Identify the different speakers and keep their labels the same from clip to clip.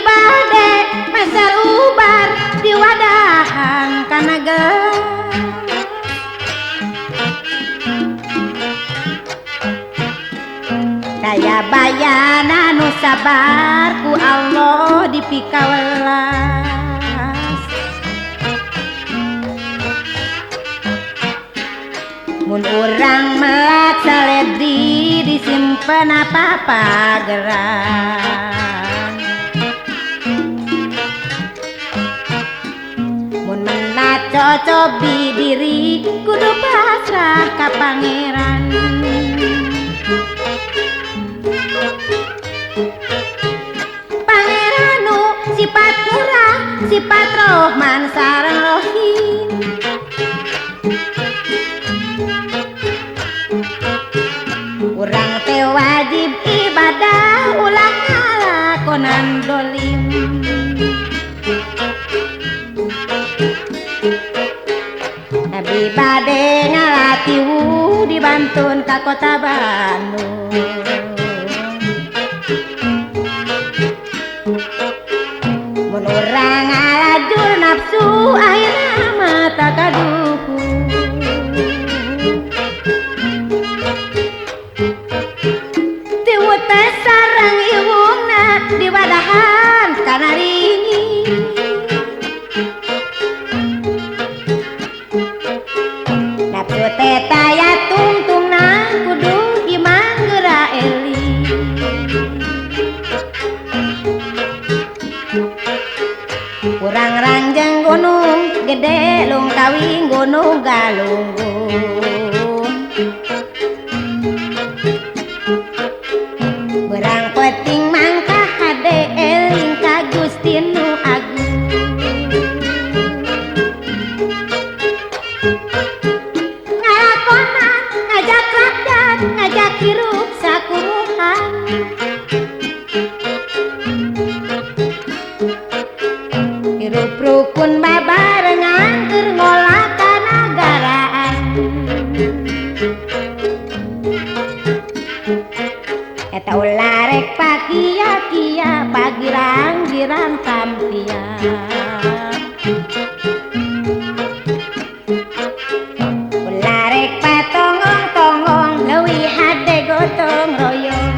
Speaker 1: bade meser ubar di wadahan kana daya bayana nu sabar ku Allah dipikawelas mun urang melak saledri disimpen apa-apa geran mun menat cocobi diri kudu pasrah ka pangeran pangeranu sifat murah sifat rohman sareng rohim urang teh wajib ibadah ulah ngalakonan dolim Abi bade ngalatiwu dibantun ka kota Bandung mun urang ngalajur nafsu akhirna mata kaduhu sareng iwungna di wadahan kana ringi nafsu teh taya tungtungna kudu imang geura eli urang ranjang gunung gede lung kawing gunung galunggung berang peting mangka hade eling ka Gusti nu agung ngalakonan ngajak rakyat ngajak hirup sakuruhan hirup rukun babarengan keur ngolah kanagaraan eta ulah rek pakia-kia pagirang-girang tampia ulah rek patongong-tongong leuwih hade gotong royong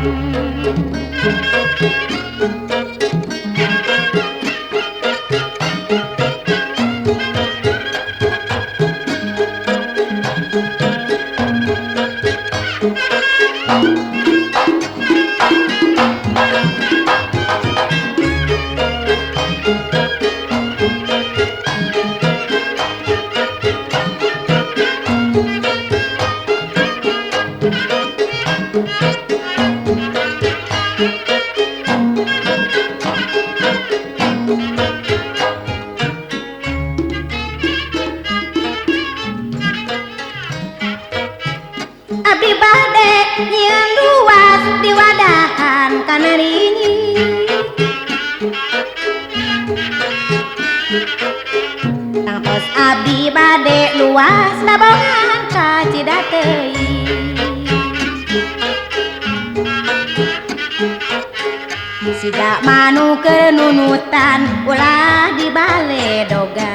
Speaker 1: Abdi bade nyieun luas di wadahan kana ringi tangtos abdi bade luas labongan ka Cidateui siga manu keur nunutan ulah dibaledogan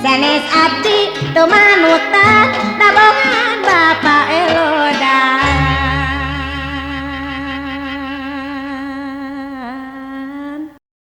Speaker 1: sanes abdi teu manutan labongan